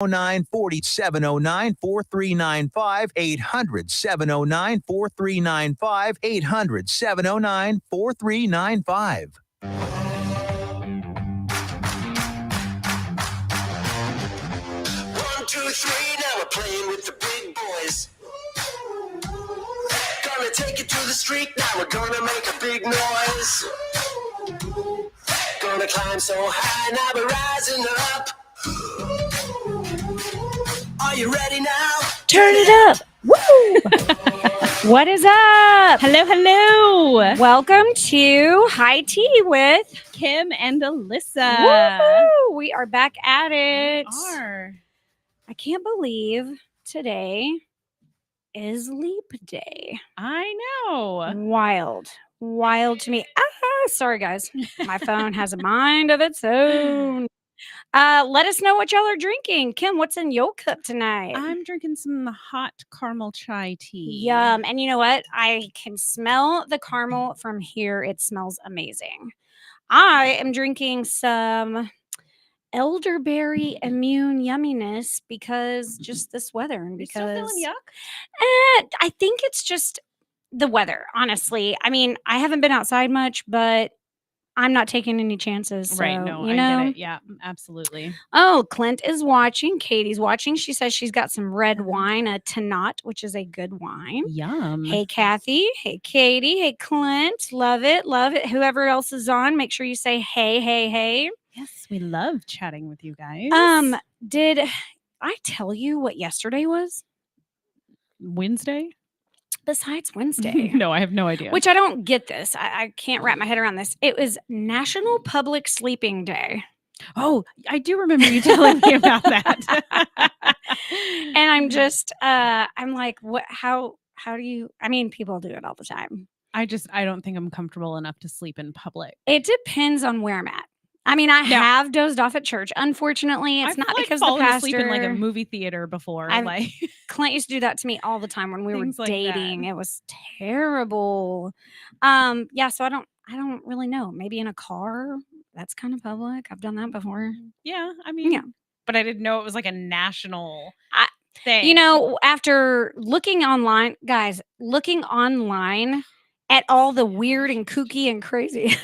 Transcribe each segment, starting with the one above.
709 4395 800 709 4395 800 709 4395. 1, 2, 3, now we're playing with the big boys. Gonna take it to the street, now we're gonna make a big noise. Gonna climb so high, now we're rising up. Are you ready now? Turn it up. Woo! What is up? Hello, hello. Welcome to High Tea with Kim and Alyssa. Woo! We are back at it. We are. I can't believe today is Leap Day. I know. Wild to me. Sorry guys. My phone has a mind of its own. Let us know what y'all are drinking. Kim, what's in your cup tonight? I'm drinking some hot caramel chai tea. Yum. And you know what? I can smell the caramel from here. It smells amazing. I am drinking some elderberry immune yumminess because just this weather and You still because feeling yuck? I think it's just the weather, honestly. I mean, I haven't been outside much, but I'm not taking any chances. So, Right. No, you I know? get it. Yeah, absolutely. Oh, Clint is watching. Katie's watching. She says she's got some red wine, a Tanat, which is a good wine. Yum. Hey, Kathy. Hey, Katie. Hey, Clint. Love it. Love it. Whoever else is on, make sure you say hey, hey, hey. Yes, we love chatting with you guys. Did I tell you what yesterday was? Wednesday? Besides Wednesday. No, I have no idea. Which I don't get this. I can't wrap my head around this. It was National Public Sleeping Day. Oh, I do remember you telling me about that. And I'm just, I'm like, what, how do you, I mean, people do it all the time. I don't think I'm comfortable enough to sleep in public. It depends on where I'm at. I mean, I have dozed off at church. Unfortunately, it's I've not because fallen the pastor asleep in like a movie theater before. Clint used to do that to me all the time when we were Things like dating. that. It was terrible. Yeah, so I don't really know. Maybe in a car. That's kind of public. I've done that before. Yeah, I mean, Yeah. But I didn't know it was like a national thing. You know, after looking online at all the weird and kooky and crazy.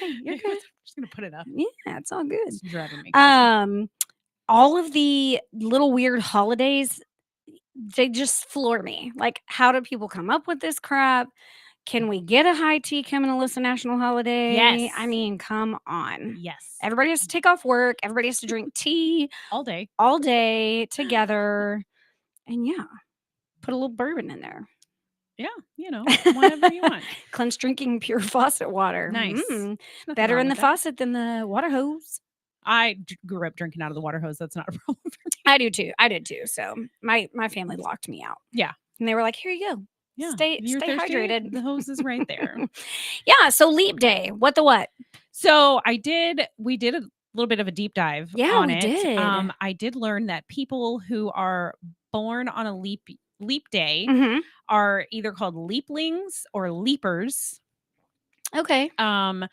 Hey, you're good. I'm just gonna put it up. Yeah, it's all good. It's driving me crazy. All of the little weird holidays, they just floor me. Like, how do people come up with this crap? Can we get a high tea Kim and Alyssa national holiday? Yes. I mean, come on. Yes. Everybody has to take off work. Everybody has to drink tea all day together. And yeah, put a little bourbon in there. Yeah, you know, whatever you want. Clint's drinking pure faucet water. Nice. Better in the faucet than the water hose. I grew up drinking out of the water hose. That's not a problem for me. I did too. So my family locked me out. Yeah. And they were like, here you go. Yeah. Stay hydrated. The hose is right there. Yeah. So Leap Day. What the what? So we did a little bit of a deep dive on it. Did. I did learn that people who are born on a leap day are either called leaplings or leapers. Okay. I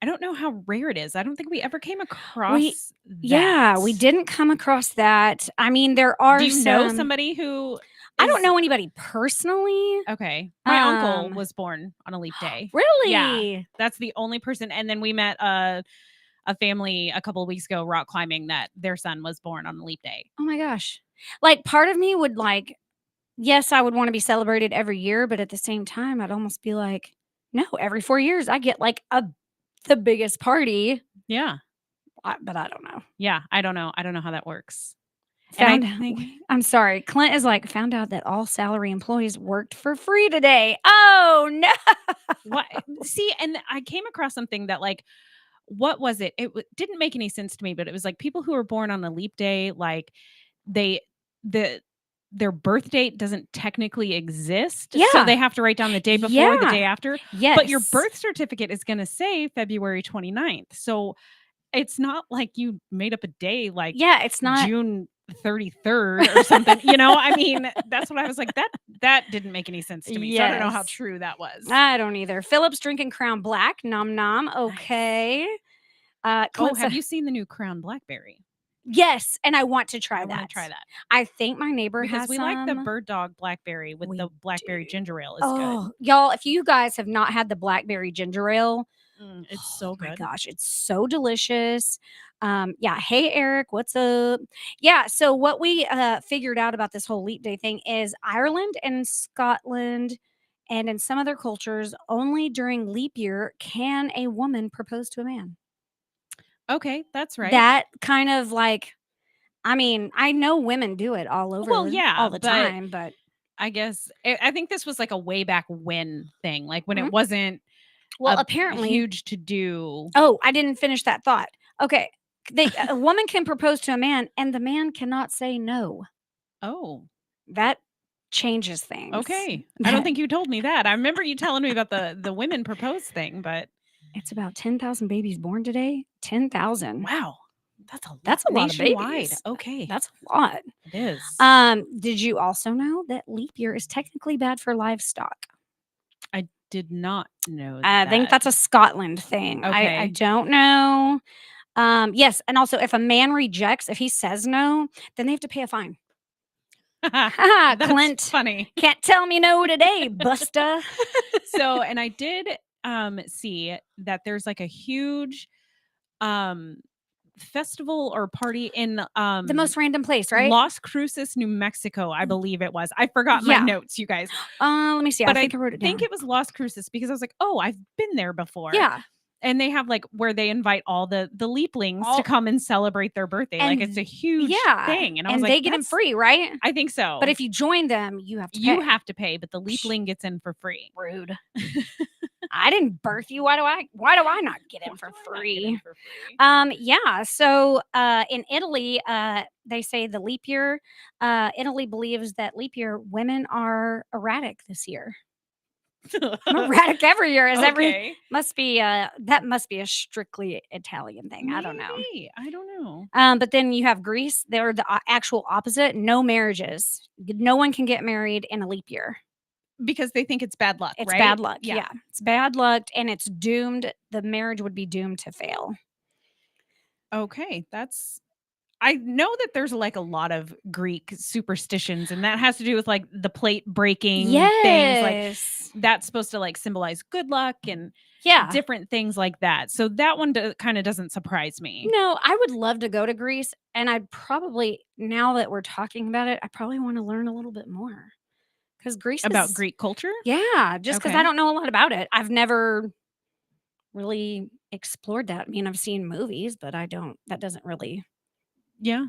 don't know how rare it is. I don't think we ever came across that. Yeah, we didn't come across that. I mean, there are Do you know somebody who I don't know anybody personally. Okay. My uncle was born on a leap day. Really? Yeah. That's the only person. And then we met a family a couple of weeks ago rock climbing that their son was born on a leap day. Oh my gosh. Like, part of me would yes, I would want to be celebrated every year, but at the same time, I'd almost be like, no, every 4 years I get the biggest party. Yeah. But I don't know. Yeah, I don't know. I don't know how that works. I'm sorry. Clint is like, found out that all salary employees worked for free today. Oh no. What? See, and I came across something that what was it? It didn't make any sense to me, but it was like people who were born on a leap day, like their birth date doesn't technically exist. Yeah. So they have to write down the day before, the day after. Yes. But your birth certificate is going to say February 29th. So it's not like you made up a day it's not June 33rd or something. You know, I mean, that's what I was like, that didn't make any sense to me. Yes. So I don't know how true that was. I don't either. Philip's drinking Crown Black. Nom nom. Okay. Have you seen the new Crown Blackberry? Yes, and I want to try I that. want to try that I think my neighbor because has we some. like the bird dog blackberry with We the blackberry do. ginger ale is Oh, y'all, if you guys have not had the blackberry ginger ale, good. It's so oh my good. gosh, it's so delicious. Yeah. Hey, Eric, what's up? Yeah. So what we figured out about this whole leap day thing is Ireland and Scotland and in some other cultures, only during leap year can a woman propose to a man. Okay, that's right. That kind of like, I mean, I know women do it all over Well, yeah, all the but time, but I guess I think this was like a way back when thing, like when Mhm. it wasn't well, a apparently, huge to do. oh, I didn't finish that thought. Okay. A woman can propose to a man and the man cannot say no. Oh, That changes things. okay. I don't That think you told me that. I remember you telling me about the women propose thing, but it's about 10,000 babies born today. 10,000. wow, that's a lot. That's a lot of Nationwide. babies. Okay, That's a lot. it is. Did you also know that leap year is technically bad for livestock? I did not know I that. think that's a Scotland thing. I Okay. don't know. Yes, and also if a man rejects, if he says no, then they have to pay a fine. That's Clint, funny. can't tell me no today, Busta. So, and I did see that there's like a huge festival or party in The most random place, right? Las Cruces, New Mexico, I believe it was. I forgot my Yeah. notes, you guys. Let me see. But I think I wrote it down. think it was Las Cruces because I was like, oh, I've been there before. Yeah. And they have like where they invite all the leaplings All- to come and celebrate their birthday. Like And it's a huge Yeah. thing. And I was And like, they get them "That's- free, right? I think so. But if you join them, you have to pay. you have to pay, but the leapling gets in for free. Rude. I didn't birth you. Why do I not get in for free? Yeah. So in Italy, they say the leap year, Italy believes that leap year women are erratic this year. Erratic every year is Okay. must be that must be a strictly Italian thing. I don't know. Maybe. I don't know. But then you have Greece. They're the actual opposite. No marriages. No one can get married in a leap year. Because they think it's bad luck, It's right? bad luck. Yeah. It's bad luck and it's doomed. The marriage would be doomed to fail. Okay. I know that there's like a lot of Greek superstitions, and that has to do with like the plate breaking things. Like that's supposed to like symbolize good luck and yeah. different things like that. So that one kind of doesn't surprise me. No, I would love to go to Greece. And I'd probably, now that we're talking about it, I probably want to learn a little bit more. Because Greece About is, Greek culture? yeah, just because Okay. I don't know a lot about it. I've never really explored that. I mean, I've seen movies, but that doesn't really. Yeah.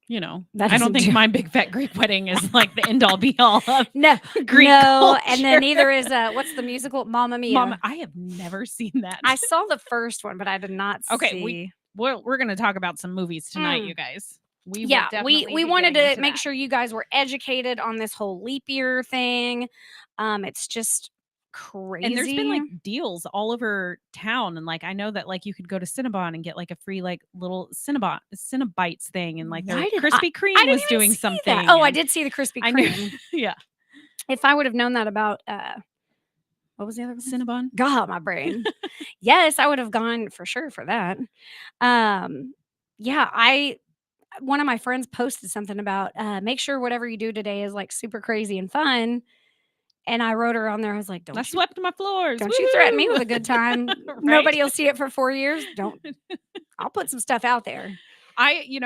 You know, That I don't doesn't think do- my big fat Greek wedding is like the end all be all of No, Greek no, culture. and then neither is what's the musical Mamma Mia. Mama, I have never seen that. I saw the first one, but I did not Okay, see. we're going to talk about some movies tonight, you guys. We will Yeah, definitely we be wanted getting to into make that. sure you guys were educated on this whole leap year thing. It's just crazy. And there's been like deals all over town, and like I know that like you could go to Cinnabon and get like a free like little Cinnabites thing, and like their Why did Krispy I Kreme didn't was even doing see something. that. Oh, I and did see the Krispy I knew, Kreme. yeah, If I would have known that about what was the other one? Cinnabon. God, my brain. Yes, I would have gone for sure for that. Yeah, one of my friends posted something about make sure whatever you do today is like super crazy and fun. And I wrote her on there. I was like, I swept my floors. Don't you threaten me Woohoo! with a good time. Right? Nobody will see it for 4 years. I'll put some stuff out there.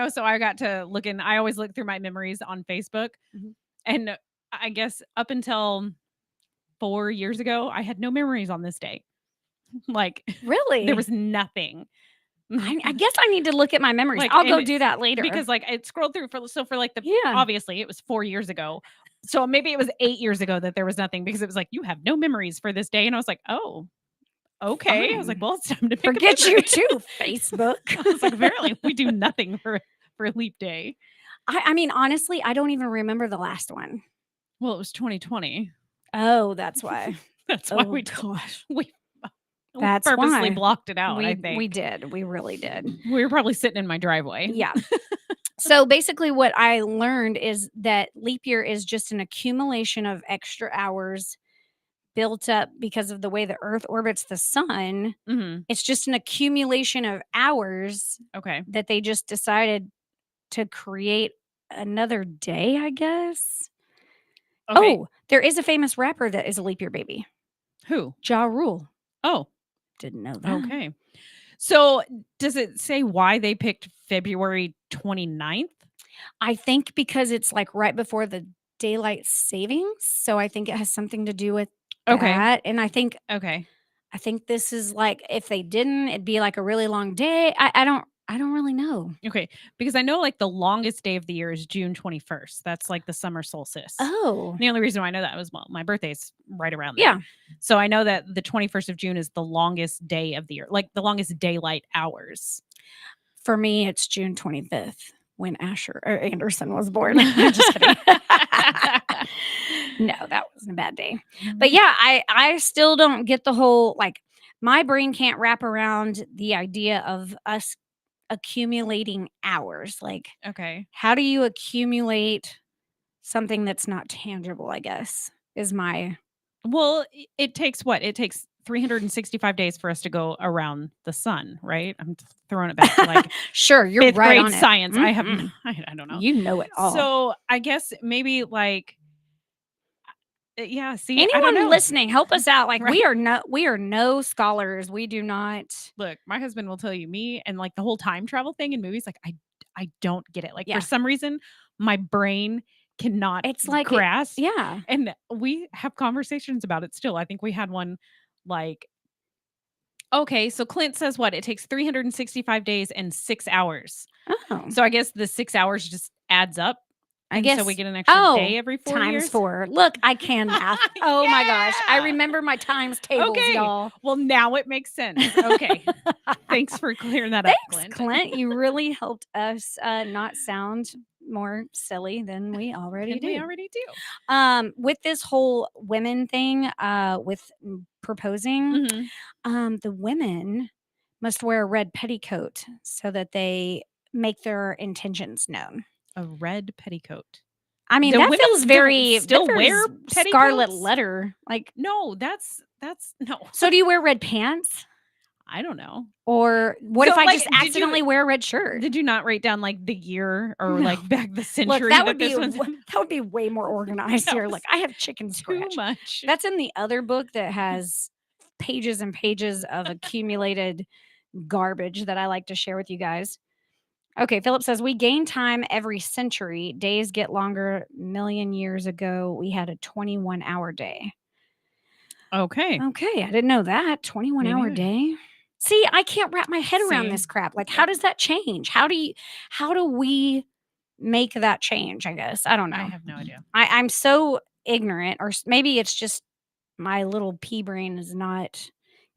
So I got to look in. I always look through my memories on Facebook, and I guess up until 4 years ago, I had no memories on this day. Like, Really? there was nothing. I guess I need to look at my memories. Like, I'll go and do that later. because like it scrolled through for like Yeah. obviously it was 4 years ago. So maybe it was 8 years ago that there was nothing because it was like you have no memories for this day, and I was like, oh, okay. Fine. I was like, well, it's time to pick Forget a you memory. too, Facebook. I was like, apparently we do nothing for leap day. I mean, honestly, I don't even remember the last one. Well, it was 2020. Oh, that's why. That's why we That's purposely why. blocked it out. I We think did. We really did. we were probably sitting in my driveway. Yeah. So basically, what I learned is that leap year is just an accumulation of extra hours built up because of the way the Earth orbits the sun. Mm-hmm. It's just an accumulation of hours Okay. that they just decided to create another day, I guess. Okay. Oh, there is a famous rapper that is a leap year baby. Who? Ja Rule. Oh, Didn't know that. okay. So does it say why they picked February 29th? I think because it's like right before the daylight savings, so I think it has something to do with Okay. that. And I think Okay. this is like if they didn't, it'd be like a really long day. I don't really know. Okay. Because I know like the longest day of the year is June 21st. That's like the summer solstice. Oh, The only reason why I know that was, well, my birthday's right around there. yeah. So I know that the 21st of June is the longest day of the year, like the longest daylight hours. For me, it's June 25th when Anderson was born. I'm just kidding. No, that wasn't a bad day. But yeah, I still don't get the whole like my brain can't wrap around the idea of us accumulating hours. Like, Okay. how do you accumulate something that's not tangible, I guess, is my Well, it takes what? It takes 365 days for us to go around the sun, right? I'm throwing it back to like sure, you're fifth right grade on it. science. I have Mhm. I don't know. You know it all. So I guess maybe like yeah, see, I don't Anyone know. listening, help us out. Like Right. we are no scholars. We do not. Look, my husband will tell you me and like the whole time travel thing in movies, like I don't get it. Like Yeah. for some reason, my brain cannot It's like grasp. yeah. And we have conversations about it still. I think we had one like, okay, so Clint says what? It takes 365 days and 6 hours. Oh, So I guess the 6 hours just adds up. I And guess so we get an extra day every 4 times years. 4. Look, I can math. Oh my gosh, I Yeah. remember my times tables, Okay. y'all. Well, now it makes sense. Okay. Thanks for clearing that up, Thanks, Clint. Clint. You really helped us not sound more silly than we already And do. we already do. With this whole women thing, with proposing, Mhm. the women must wear a red petticoat so that they make their intentions known. A red petticoat. I mean, The that women feels don't very still that wear feels Scarlet petticoats? Letter. Like, No, that's no. so do you wear red pants? I don't know. Or what if So, I like, just did you- accidentally wear a red shirt? Did you not write down like the year or No. like back the century Look, that would this be one's that would be way more organized That here. was Like, I have chicken too scratch. much? That's in the other book that has pages and pages of accumulated garbage that I like to share with you guys. Okay, Philip says we gain time every century. Days get longer. Million years ago, we had a 21-hour day. Okay. Okay, I didn't know that. 21-hour neither. day. See, I can't wrap my head around See? this crap. Like, how does that change? How do we make that change? I guess. I don't know. I have no idea. I'm so ignorant, or maybe it's just my little pea brain is not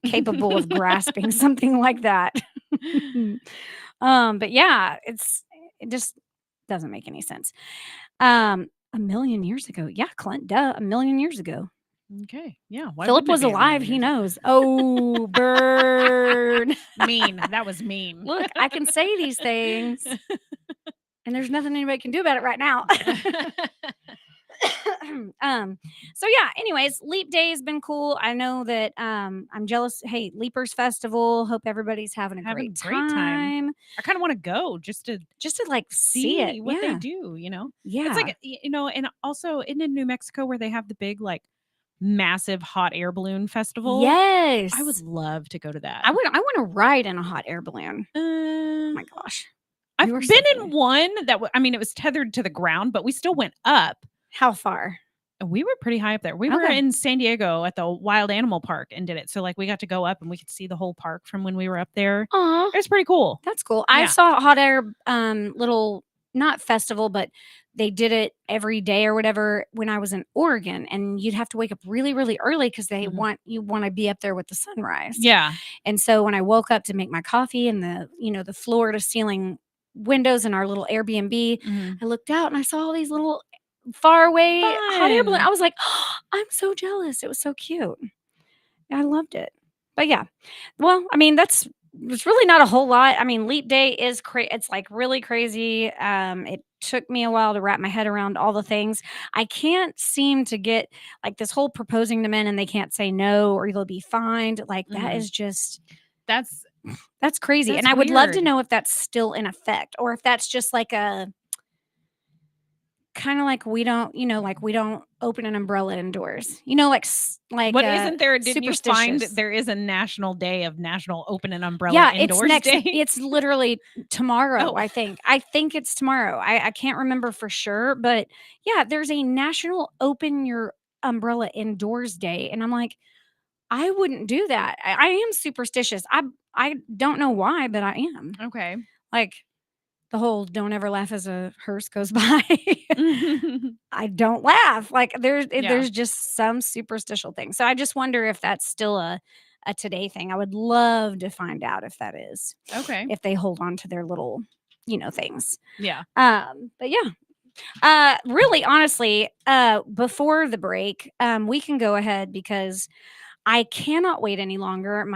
capable of grasping something like that. But yeah, it just doesn't make any sense. A million years ago. Yeah, Clint, duh, a million years ago. Okay. Yeah. Why Philip wouldn't it was be a alive. million He years knows. Oh, burn. ago? Mean. That was mean. Look, I can say these things, and there's nothing anybody can do about it right now. So yeah, anyways, leap day has been cool. I know that I'm jealous. Hey, Leapers Festival. Hope everybody's having a great time. I kind of want to go just to like see it. what they Yeah. do, you know? Yeah. It's like, and also in New Mexico where they have the big, like, massive hot air balloon festival. Yes. I would love to go to that. I want to ride in a hot air balloon. Oh my gosh. I've You were been so in funny. one that, it was tethered to the ground, but we still went up. How far? And we were pretty high up there. We were Okay. in San Diego at the Wild Animal Park and did it. So like we got to go up and we could see the whole park from when we were up there. Aw, It was pretty cool. that's cool. I Yeah. saw a hot air little not festival, but they did it every day or whatever when I was in Oregon, and you'd have to wake up really, really early because they Mhm. want to be up there with the sunrise. Yeah. And so when I woke up to make my coffee and the floor to ceiling windows in our little Airbnb, Mhm. I looked out and I saw all these little far away hot air balloon. Fun. I was like, oh, I'm so jealous. It was so cute. I loved it. But yeah, well, I mean, it's really not a whole lot. I mean, leap day is it's like really crazy. It took me a while to wrap my head around all the things. I can't seem to get like this whole proposing to men and they can't say no or they'll be fined. Like that Mhm. is just That's That's crazy. That's And I would love to weird. know if that's still in effect or if that's just like a kind of like we don't, like we don't open an umbrella indoors. What isn't there? Didn't you find superstitious. there is a national day of National Open an Umbrella Yeah, Indoors Day? It's literally tomorrow, Oh. I think. I think it's tomorrow. I can't remember for sure, but yeah, there's a National Open Your Umbrella Indoors Day. And I'm like, I wouldn't do that. I am superstitious. I don't know why, but I am. Okay. Like the whole don't ever laugh as a hearse goes by. I don't laugh. Like there's just some superstitial thing. So I just wonder if that's still a today thing. I would love to find out if that is. Okay. If they hold on to their little, things. Yeah. But yeah. Really honestly, before the break, we can go ahead because I cannot wait any longer.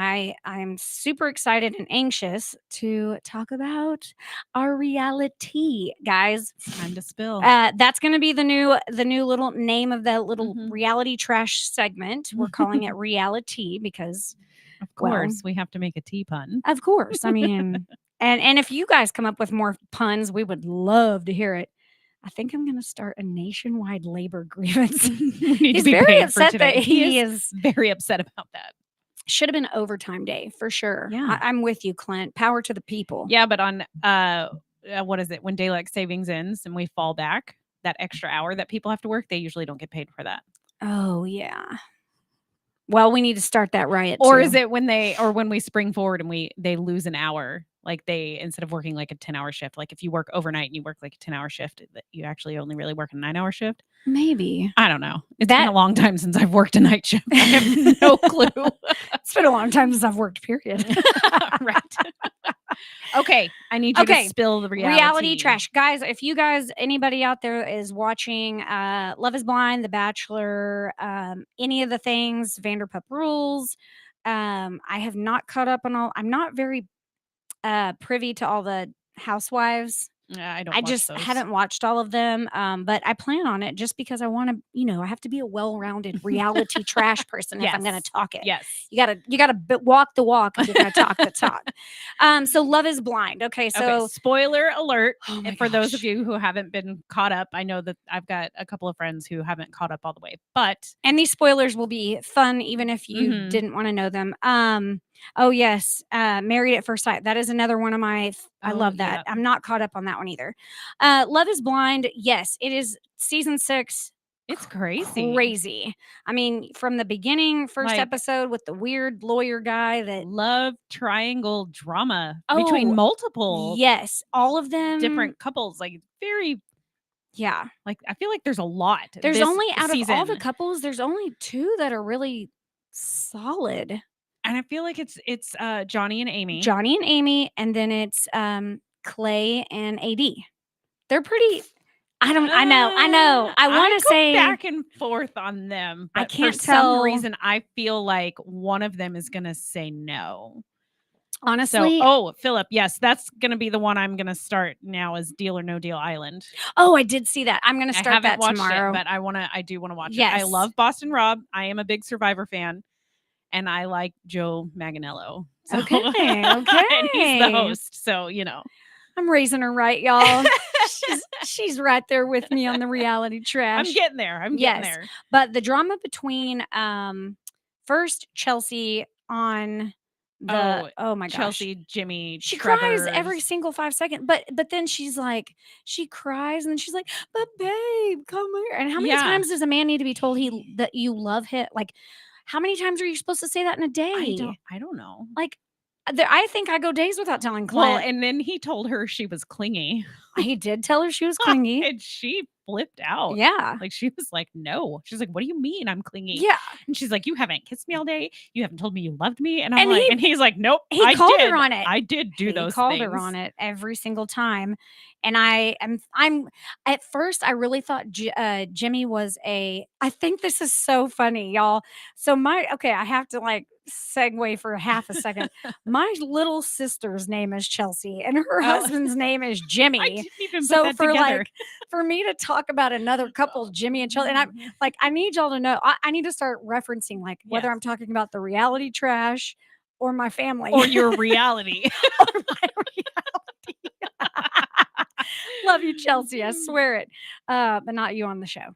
I'm super excited and anxious to talk about our reality, guys. Time to spill. That's going to be the new little name of the little Mhm. reality trash segment. We're calling it reality because, Of course, we have to make a tea pun. of course. I mean, and if you guys come up with more puns, we would love to hear it. I think I'm going to start a nationwide labor grievance. We need He's to be very paid upset for today. that he is very upset about that. should have been overtime day for sure. Yeah. I'm with you, Clint. Power to the people. Yeah, but on what is it, when daylight savings ends and we fall back, that extra hour that people have to work, they usually don't get paid for that. Oh yeah. Well, we need to start that riot. Or too. is it when we spring forward and they lose an hour? Like they, instead of working like a 10-hour shift, like if you work overnight and you work like a 10-hour shift, that you actually only really work a 9-hour shift. Maybe. I don't know. It's been a long time since I've worked a night shift. I have no clue. It's been a long time since I've worked, period. Right. Okay. I need you to spill the reality trash. Guys, if you guys, anybody out there is watching Love is Blind, The Bachelor, any of the things, Vanderpump Rules, I have not caught up on all. I'm not very privy to all the housewives. I just haven't watched all of them, but I plan on it just because I want to, I have to be a well-rounded reality trash person if I'm going to talk it. Yes. You gotta walk the walk if you're going to talk the talk. So Love is Blind. Okay, so spoiler alert for those of gosh. you who haven't been caught up. I know that I've got a couple of friends who haven't caught up all the way, and these spoilers will be fun even if you didn't want to know them. Oh yes, Married at First Sight. That is another one of my. I love that. I'm not caught up on that one either. Love is Blind. Yes, it is season 6. It's crazy. Crazy. I mean, from the beginning, first episode with the weird lawyer guy that love triangle drama between multiple. Yes, all of them different couples. Like very. Yeah. Like I feel like there's a lot. There's only out of all the couples, there's only 2 that are really solid. And I feel like it's Johnny and Amy. Johnny and Amy, and then it's Clay and AD. They're pretty. I know. I want to say back and forth on them. But I can't for tell. some reason, I feel like one of them is going to say no. Honestly, Philip, yes, that's going to be the one I'm going to start now as Deal or No Deal Island. Oh, I did see that. I'm going to start that tomorrow. But I do want to watch it. Yes. I love Boston Rob. I am a big Survivor fan. And I like Joe Manganiello. So, okay. And he's the host. So, I'm raising her right, y'all. she's right there with me on the reality trash. I'm getting there. Getting there. But the drama between first Chelsea on the oh my gosh. Chelsea, Jimmy, she Trevor's. cries every single 5 seconds. But then she's like, she cries and then she's like, but babe, come here. And how many times does a man need to be told that you love him? Like, how many times are you supposed to say that in a day? I don't know. Like, I think I go days without telling Clint. Well, and then he told her she was clingy. He did tell her she was clingy. And she flipped out. Yeah. Like, she was like, no. She's like, what do you mean I'm clingy? Yeah. And she's like, you haven't kissed me all day. You haven't told me you loved me. And and he's like, nope. He called her on it. I did do those things. He called her on it every single time. And I'm at first I really thought Jimmy was I think this is so funny, y'all. So I have to segue for half a second. My little sister's name is Chelsea and her husband's name is Jimmy. I didn't even put that together. For me to talk about another couple, Jimmy and Chelsea, and I need y'all to know, I need to start referencing whether I'm talking about the reality trash or my family. Or your reality. Or my reality. Love you, Chelsea. I swear it. But not you on the show.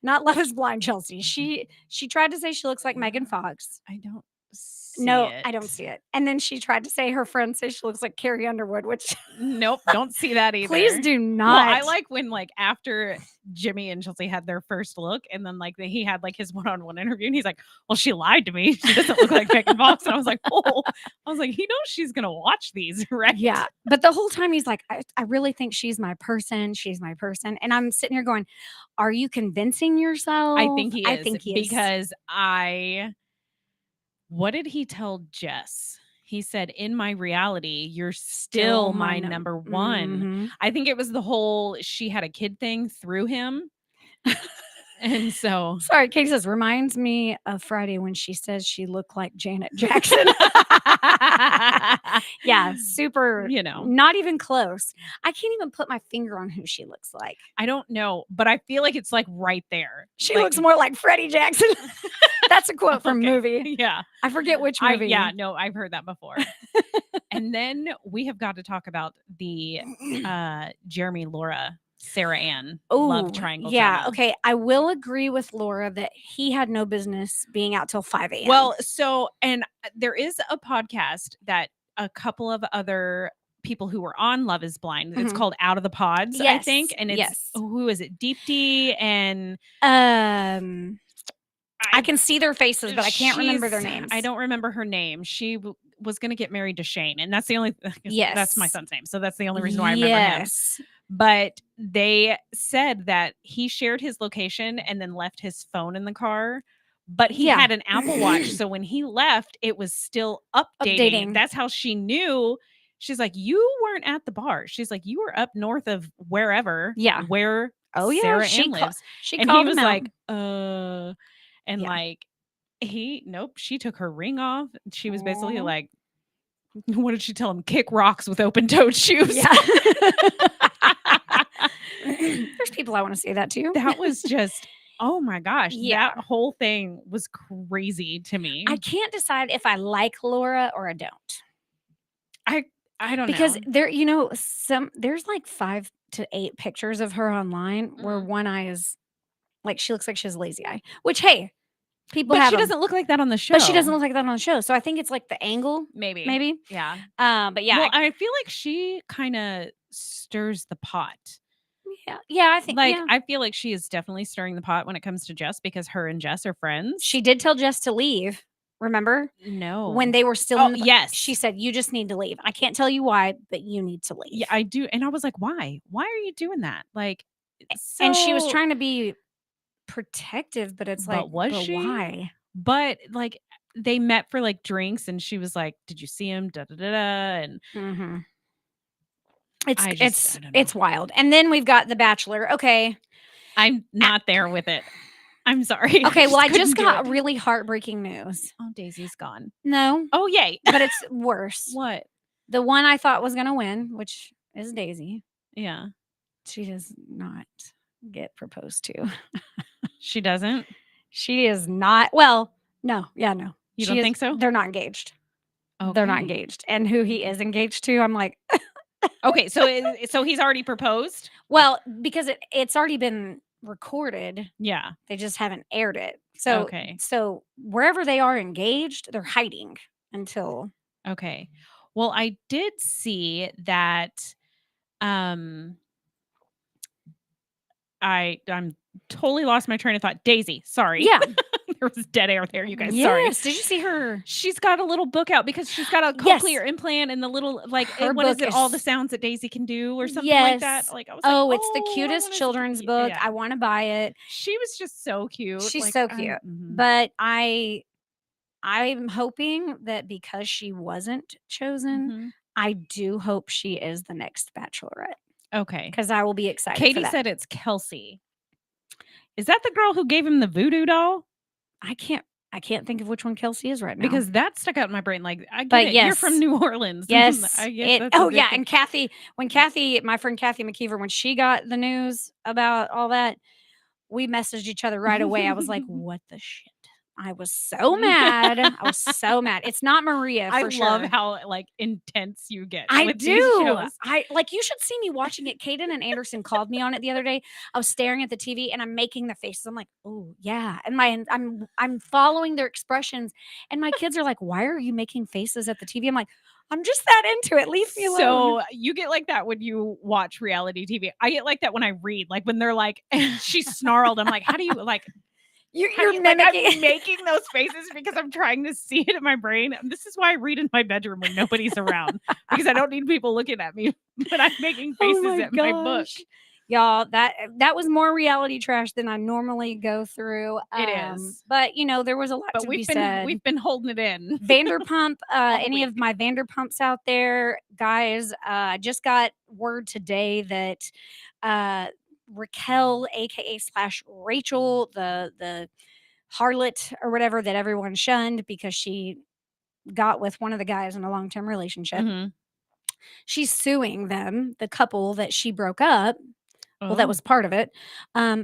Not Love is Blind, Chelsea. She tried to say she looks like Megan Fox. I don't see No, it. I don't see it. And then she tried to say her friend says she looks like Carrie Underwood, which Nope, don't see that either. please do Well, not. I like when like after Jimmy and Chelsea had their first look, and then like he had like his one-on-one interview, and he's like, "Well, she lied to me. She doesn't look like Megan Fox." And I was like, "Oh," I was like, "He knows she's gonna watch these, right?" Yeah. But the whole time he's like, I really think she's my person. She's my person. And I'm sitting here going, are you convincing yourself? I think he is. I think he is. Because what did he tell Jess? He said, "In my reality, you're still my number one." Mhm. I think it was the whole she had a kid thing through him. And so Sorry, Katie says, reminds me of Friday when she says she looked like Janet Jackson. Yeah, super, You know. not even close. I can't even put my finger on who she looks like. I don't know, but I feel like it's like right there. She Like, looks more like Freddie Jackson. That's a quote from a okay. movie. Yeah. I forget which movie. Yeah, no, I've heard that before. And then we have got to talk about the Jeremy, Laura, Sarah Ann love triangle. Yeah. drama. Okay. I will agree with Laura that he had no business being out till 5 a.m. Well, so, and there is a podcast that a couple of other people who were on Love is Blind. It's Mhm. called Out of the Pods, I Yes, think. And it's, yes. who is it? Deepti and I can see their faces, but I can't remember their she's- names. I don't remember her name. She was going to get married to Shane. And that's the only, Yes. that's my son's name. So that's the only reason why I remember him. Yes. But they said that he shared his location and then left his phone in the car. But he Yeah. had an Apple Watch. So when he left, it was still updating. Updating. That's how she knew. She's like, you weren't at the bar. She's like, you were up north of wherever. Yeah. Where Oh, yeah. Sarah She Ann ca- lives. She And called he was him out. like, and Yeah. like, nope, she took her ring off. She was basically Aw. like, what did she tell him? Kick rocks with open-toed shoes. Yeah. There's people I want to say that to. That was just, oh my gosh, Yeah. that whole thing was crazy to me. I can't decide if I like Laura or I don't. I don't Because know. there, there's like 5 to 8 pictures of her online where Mhm. one eye is like she looks like she has a lazy eye. Which hey, people But have she 'em. doesn't look like that on the show. But she doesn't look like that on the show. So I think it's like the angle, maybe. maybe. Yeah. But yeah, Well, I feel like she kind of stirs the pot. yeah, I think Like, yeah. I feel like she is definitely stirring the pot when it comes to Jess because her and Jess are friends. She did tell Jess to leave. Remember no. when they were still Oh, in the yes. she said you just need to leave. I can't tell you why, but you need to leave. Yeah, I do. And I was like, why? Why are you doing that? Like, and she was so- trying to be protective, but it's But like, was but she? why? But like, they met for like drinks, and she was like, "Did you see him?" Da da da da. And Mm-hmm. I don't know. It's wild. And then we've got The Bachelor. Okay. I'm not there with it. I'm sorry. Okay. Well, I couldn't just do got it. really heartbreaking news. Oh, Daisy's gone. No, Oh, yay. but it's worse. What? The one I thought was going to win, which is Daisy, Yeah. she does not get proposed to. She doesn't. She is not. Well, no. Yeah, no. You She don't is- think so? They're not engaged. They're not Okay. engaged. And who he is engaged to, I'm like, Okay. So he's already proposed. well, because it's already been recorded. Yeah. They just haven't aired it. So Okay. So wherever they are engaged, they're hiding until Okay. Well, I did see that. I'm totally lost my train of thought. Daisy, sorry. yeah. There was dead air there, you guys. Sorry. Yes. Did you see her? She's got a little book out because she's got a Yes. cochlear implant and the little Her what is book it? All the is- sounds that Daisy can do or something like that. Yes. Like I was Oh, like, it's the I cutest wanna see children's it." book. Yeah. I want to buy it. She was just so cute. She's Like, so cute. mhm. But I'm hoping that because she wasn't chosen, Mhm. I do hope she is the next bachelorette Okay. because I will be excited. Katie for that. said it's Kelsey. Is that the girl who gave him the voodoo doll? I can't think of which one Kelsey is right now. Because that stuck out in my brain. Like, I get But it. You're yes. from New Orleans. yes, I guess that's a oh yeah, different- and my friend Kathy McKeever, when she got the news about all that, we messaged each other right away. I was like, "What the shit?" I was so mad. I was so mad. It's not Maria. I For love sure. how like intense you get. I with do. These shows. I like. You should see me watching it. Kaden and Anderson called me on it the other day. I was staring at the TV and I'm making the faces. I'm like, oh yeah, and I'm following their expressions. And my kids are like, why are you making faces at the TV? I'm like, I'm just that into it. Leave me alone. So you get like that when you watch reality TV. I get like that when I read. Like when they're like, she snarled. I'm like, how do you like? You're Like, mimicking. I'm making those faces because I'm trying to see it in my brain. This is why I read in my bedroom when nobody's around, because I don't need people looking at me when I'm making faces at my book. Y'all, that was more reality trash than I normally go through. It is. But there was a lot to be said. We've been holding it in. Vanderpump, any week. of my Vanderpumps out there, guys, I just got word today that Raquel, aka / Rachel, the harlot or whatever that everyone shunned because she got with one of the guys in a long-term relationship. Mhm. She's suing them, the couple that she broke up. Well, that Oh. was part of it.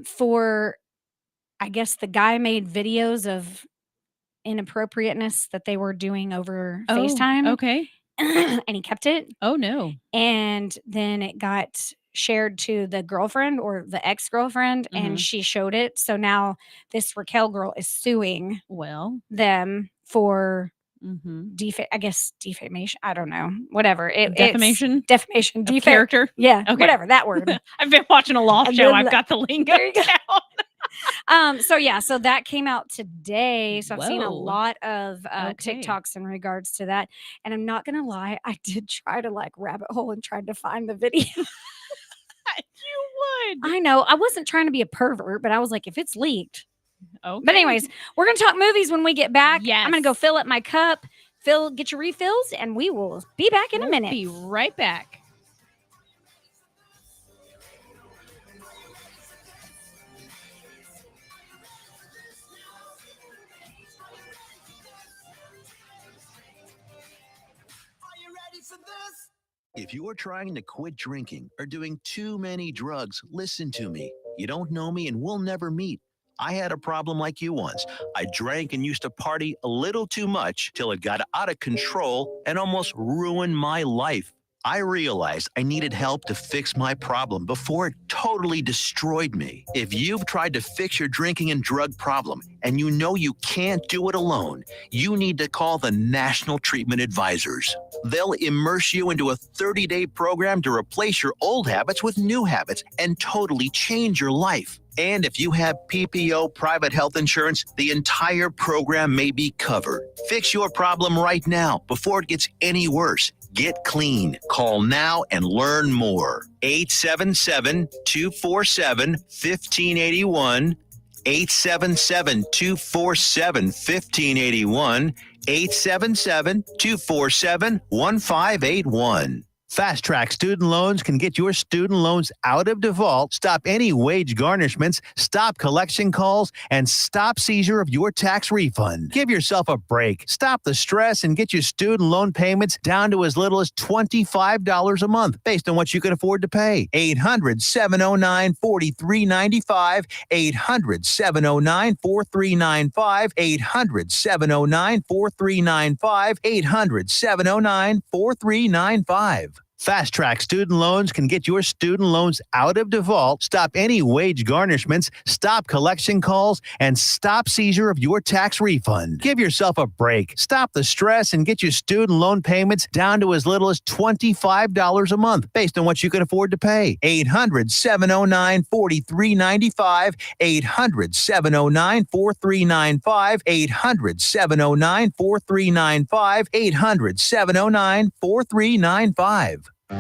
For, I guess the guy made videos of inappropriateness that they were doing over FaceTime. Okay. And he kept it. Oh no. And then it got shared to the girlfriend or the ex-girlfriend, and she showed it. So now this Raquel girl is suing them for defamation. I don't know. Whatever. Defamation? Defamation. Character? Yeah. Okay. Whatever. That word. I've been watching a law show. I've got the lingo down. So that came out today. So I've seen a Whoa. lot of Okay. TikToks in regards to that. And I'm not gonna lie, I did try to like rabbit hole and tried to find the video. You would. I know. I wasn't trying to be a pervert, but I was like, if it's leaked. Okay. But anyways, we're gonna talk movies when we get back. Yes. I'm gonna go fill up my cup. Phil, get your refills, and we will be back in a minute. Be right back. If you're trying to quit drinking or doing too many drugs, listen to me. You don't know me and we'll never meet. I had a problem like you once. I drank and used to party a little too much till it got out of control and almost ruined my life. I realized I needed help to fix my problem before it totally destroyed me. If you've tried to fix your drinking and drug problem and you know you can't do it alone, you need to call the National Treatment Advisors. They'll immerse you into a 30-day program to replace your old habits with new habits and totally change your life. And if you have PPO private health insurance, the entire program may be covered. Fix your problem right now before it gets any worse. Get clean. Call now and learn more. 877-247-1581. 877-247-1581. 877-247-1581. Fast Track Student Loans can get your student loans out of default, stop any wage garnishments, stop collection calls, and stop seizure of your tax refund. Give yourself a break. Stop the stress and get your student loan payments down to as little as $25 a month based on what you can afford to pay. 800-709-4395. 800-709-4395. 800-709-4395. 800-709-4395. Fast Track Student Loans can get your student loans out of default, stop any wage garnishments, stop collection calls, and stop seizure of your tax refund. Give yourself a break. Stop the stress and get your student loan payments down to as little as $25 a month based on what you can afford to pay. 800-709-4395. 800-709-4395. 800-709-4395. 800-709-4395. 1,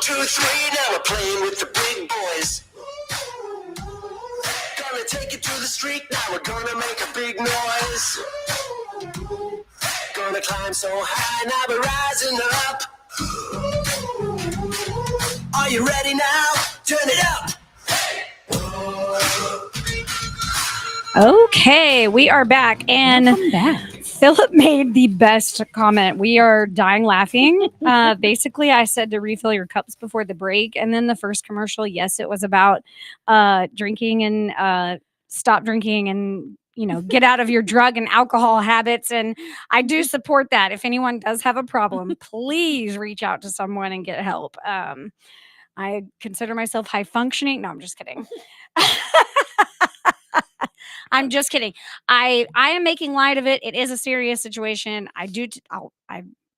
2, 3, now we're playing with the big boys. Gonna take it to the street, now we're gonna make a big noise. Gonna climb so high, now we're rising up. Are you ready now? Turn it up. Okay, we are back, and Welcome back. Philip made the best comment. We are dying laughing. Basically, I said to refill your cups before the break. And then the first commercial, yes, it was about drinking and stop drinking and, get out of your drug and alcohol habits. And I do support that. If anyone does have a problem, please reach out to someone and get help. I consider myself high functioning. No, I'm just kidding. I'm just kidding. I am making light of it. It is a serious situation. I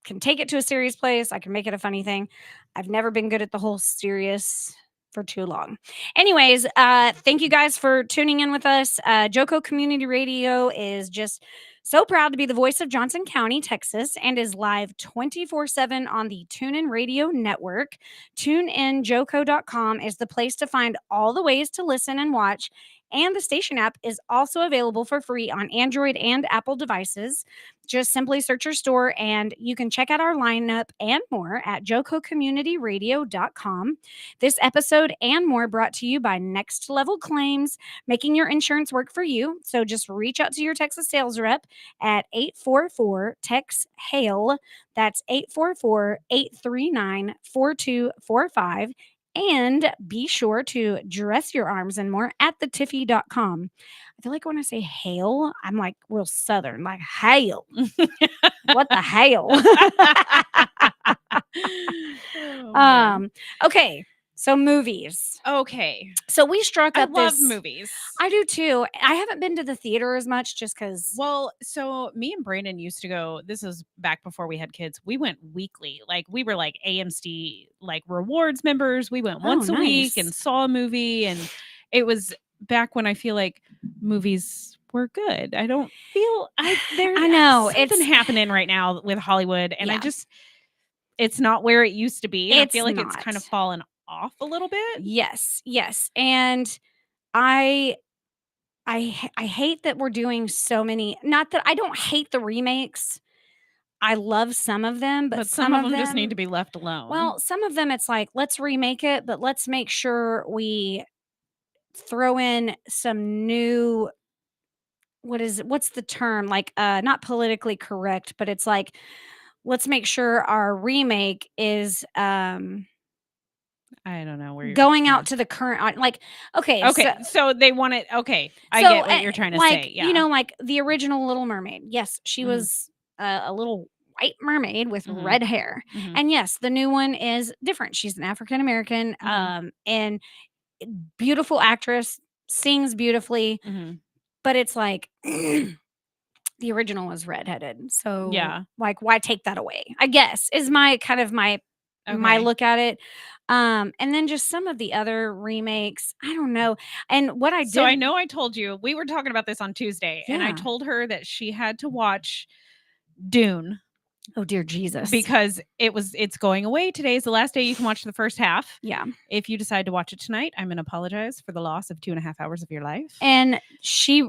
can take it to a serious place. I can make it a funny thing. I've never been good at the whole serious for too long. Anyways, thank you guys for tuning in with us. Joko Community Radio is just so proud to be the voice of Johnson County, Texas, and is live 24/7 on the TuneIn Radio Network. TuneInJoko.com is the place to find all the ways to listen and watch. And the station app is also available for free on Android and Apple devices. Just simply search your store and you can check out our lineup and more at jokocommunityradio.com. This episode and more brought to you by Next Level Claims, making your insurance work for you. So just reach out to your Texas sales rep at 844-TEX-HAIL. That's 844-839-4245. And be sure to dress your arms and more at thetiffy.com. I feel like when I say hail, I'm like real southern, like hail. What the hail? Okay. So movies. Okay. So we struck up I love movies. I do too. I haven't been to the theater as much just because. Well, so me and Brandon used to go, this is back before we had kids. We went weekly. Like we were like AMC like rewards members. We went once a week and saw a movie. And it was back when I feel like movies were good. I don't feel I know something happening right now with Hollywood. And it's not where it used to be. I feel like it's kind of fallen off a little bit. Yes. And I hate that we're doing so many. Not that I don't hate the remakes. I love some of them, but some of them just need to be left alone. Well, some of them it's like, let's remake it, but let's make sure we throw in some new what's the term? Like not politically correct, but it's like let's make sure our remake is I don't know where you're going out to the current like okay so they want it I get what you're trying to say, like the original Little Mermaid, yes, she was a little white mermaid with red hair, and yes, the new one is different. She's an African American and beautiful actress, sings beautifully, but it's like the original was redheaded, so like why take that away, I guess, is my kind of my look at it. And then just some of the other remakes, I don't know. And what I did, so I know I told you, we were talking about this on Tuesday, and I told her that she had to watch Dune. Oh dear Jesus. Because it's going away. Today is the last day you can watch the first half. Yeah. If you decide to watch it tonight, I'm going to apologize for the loss of 2.5 hours of your life. And she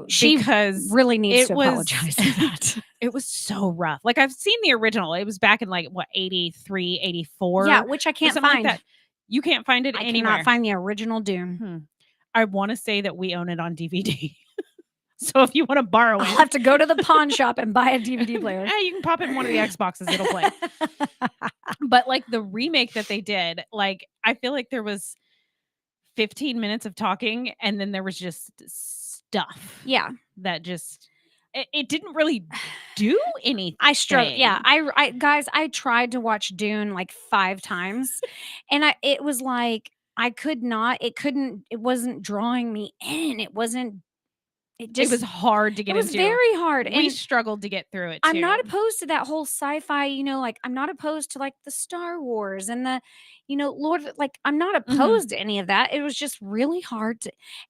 really needs to apologize for that. It was so rough. Like I've seen the original. It was back in like what 83, 84. Yeah, which I can't find. Like that. You can't find it anywhere. I cannot find the original Dune. I want to say that we own it on DVD. So if you want to borrow it, I'll have to go to the pawn shop and buy a DVD player. Yeah, you can pop it in one of the Xboxes. It'll play. But like the remake that they did, like I feel like there was 15 minutes of talking and then there was just stuff. Yeah. That just, it didn't really do anything. I struggled. Yeah. I tried to watch Dune like 5 times and it was like, it wasn't drawing me in. It was hard to get into. It was very hard. We struggled to get through it too. I'm not opposed to that whole sci-fi, like I'm not opposed to like the Star Wars and the, like I'm not opposed to any of that. It was just really hard